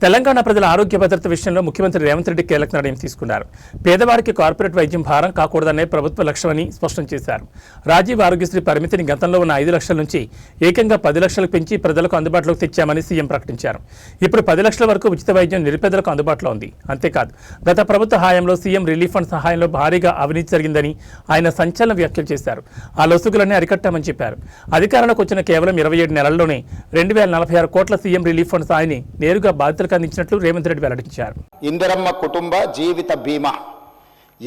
తెలంగాణ ప్రజల ఆరోగ్య భద్రత విషయంలో ముఖ్యమంత్రి రేవంత్ రెడ్డి కీలక నిర్ణయం తీసుకున్నారు. పేదవారికి కార్పొరేట్ వైద్యం భారం కాకూడదనే ప్రభుత్వ లక్ష్యమని స్పష్టం చేశారు. రాజీవ్ ఆరోగ్యశ్రీ పరిమితిని గతంలో ఉన్న 5 లక్షల నుంచి ఏకంగా 10 లక్షలకు పెంచి ప్రజలకు అందుబాటులోకి తెచ్చామని సీఎం ప్రకటించారు. ఇప్పుడు 10 లక్షల వరకు ఉచిత వైద్యం నిరుపేదలకు అందుబాటులో ఉంది. అంతేకాదు గత ప్రభుత్వ హయాంలో సీఎం రిలీఫ్ ఫండ్ సహాయంలో భారీగా అవినీతి జరిగిందని ఆయన సంచలన వ్యాఖ్యలు చేశారు. ఆ లొసుగులన్నీ అరికట్టామని చెప్పారు. అధికారంలోకి వచ్చిన కేవలం 27 నెలల్లోనే 2046 కోట్ల సీఎం రిలీఫ్ ఫండ్ సాయాన్ని నేరుగా బాధితులకు అందించినట్లు రేవంత్ రెడ్డి వెల్లడించారు. ఇందిరమ్మ కుటుంబ జీవిత బీమా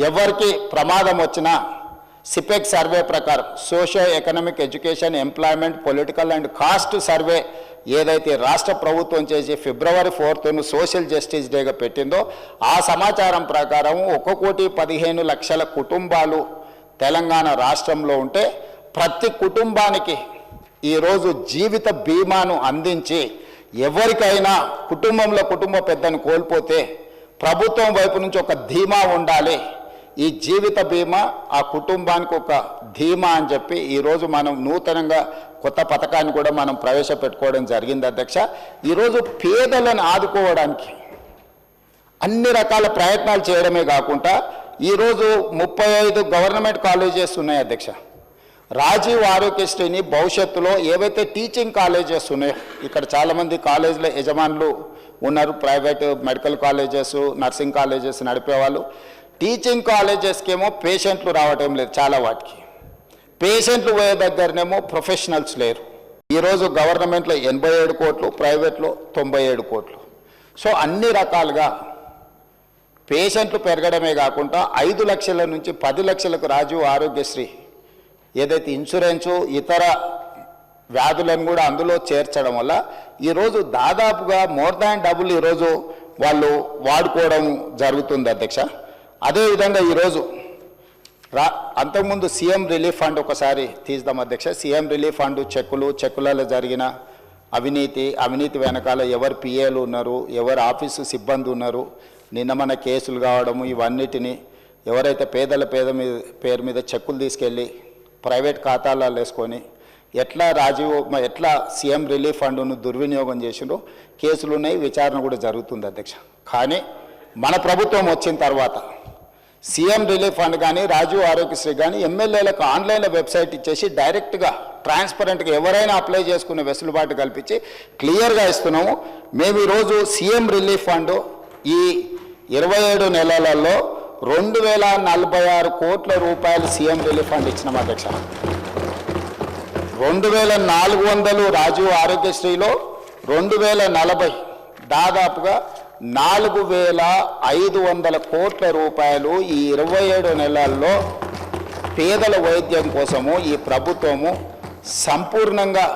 ఎవరికి ప్రమాదం వచ్చినా సిపెక్ సర్వే ప్రకారం socio economic education employment political and caste survey ఏదైతే రాష్ట్ర ప్రభుత్వం చేసి ఫిబ్రవరి 4th సోషల్ జస్టిస్ డేగా పెట్టిందో ఆ సమాచారం ప్రకారం 1,15,00,000 కుటుంబాలు తెలంగాణ రాష్ట్రంలో ఉంటే ప్రతి కుటుంబానికి ఈరోజు జీవిత బీమాను అందించి ఎవరికైనా కుటుంబంలో కుటుంబ పెద్దను కోల్పోతే ప్రభుత్వం వైపు నుంచి ఒక ధీమా ఉండాలి. ఈ జీవిత బీమా ఆ కుటుంబానికి ఒక ధీమా అని చెప్పి ఈరోజు మనం నూతనంగా కొత్త పథకాన్ని కూడా మనం ప్రవేశపెట్టుకోవడం జరిగింది అధ్యక్ష. ఈరోజు పేదలను ఆదుకోవడానికి అన్ని రకాల ప్రయత్నాలు చేయడమే కాకుండా ఈరోజు 35 గవర్నమెంట్ కాలేజెస్ ఉన్నాయి అధ్యక్ష. రాజీవ్ ఆరోగ్యశ్రీని భవిష్యత్తులో ఏవైతే టీచింగ్ కాలేజెస్ ఉన్నాయో ఇక్కడ చాలామంది కాలేజీల యజమానులు ఉన్నారు, private medical colleges nursing colleges నడిపేవాళ్ళు. టీచింగ్ కాలేజెస్కి ఏమో పేషెంట్లు రావటం లేదు, చాలా వాటికి పేషెంట్లు పోయే దగ్గరనేమో ప్రొఫెషనల్స్ లేరు. ఈరోజు గవర్నమెంట్లో 87 కోట్లు, ప్రైవేట్లో 97 కోట్లు. సో అన్ని రకాలుగా పేషెంట్లు పెరగడమే కాకుండా 5 లక్షల నుంచి 10 లక్షలకు రాజీవ్ ఆరోగ్యశ్రీ ఏదైతే ఇన్సూరెన్సు ఇతర వ్యాధులను కూడా అందులో చేర్చడం వల్ల ఈరోజు దాదాపుగా మోర్ దాన్ డబుల్ ఈరోజు వాళ్ళు వాడుకోవడం జరుగుతుంది అధ్యక్ష. అదేవిధంగా ఈరోజు అంతకుముందు సీఎం రిలీఫ్ ఫండ్ ఒకసారి తీద్దాం అధ్యక్ష. సీఎం రిలీఫ్ ఫండ్ చెక్కులలో జరిగిన అవినీతి వెనకాల ఎవరు పిఏలు ఉన్నారు, ఎవరు ఆఫీసు సిబ్బంది ఉన్నారు, నిన్న మన కేసులు కావడము, ఇవన్నిటిని ఎవరైతే పేద పేరు మీద చెక్కులు తీసుకెళ్ళి ప్రైవేట్ ఖాతాలలో వేసుకొని ఎట్లా సీఎం రిలీఫ్ ఫండ్ను దుర్వినియోగం చేసిండ్రో కేసులు ఉన్నాయి, విచారణ కూడా జరుగుతుంది అధ్యక్ష. కానీ మన ప్రభుత్వం వచ్చిన తర్వాత సీఎం రిలీఫ్ ఫండ్ కానీ రాజీవ్ ఆరోగ్యశ్రీ కానీ ఎమ్మెల్యేలకు ఆన్లైన్లో వెబ్సైట్ ఇచ్చేసి డైరెక్ట్గా ట్రాన్స్పరెంట్గా ఎవరైనా అప్లై చేసుకునే వెసులుబాటు కల్పించి క్లియర్గా ఇస్తున్నాము. మేము ఈరోజు సీఎం రిలీఫ్ ఫండ్ ఈ 27 నెలలలో 2,046 కోట్ల రూపాయలు సీఎం రిలీఫ్ ఫండ్ ఇచ్చినాం అధ్యక్ష. 2,400 రాజీవ్ ఆరోగ్యశ్రీలో 2,040 దాదాపుగా 4,500 కోట్ల రూపాయలు ఈ 27 నెలల్లో పేదల వైద్యం కోసము ఈ ప్రభుత్వము సంపూర్ణంగా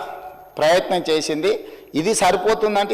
ప్రయత్నం చేసింది. ఇది సరిపోతుందంటే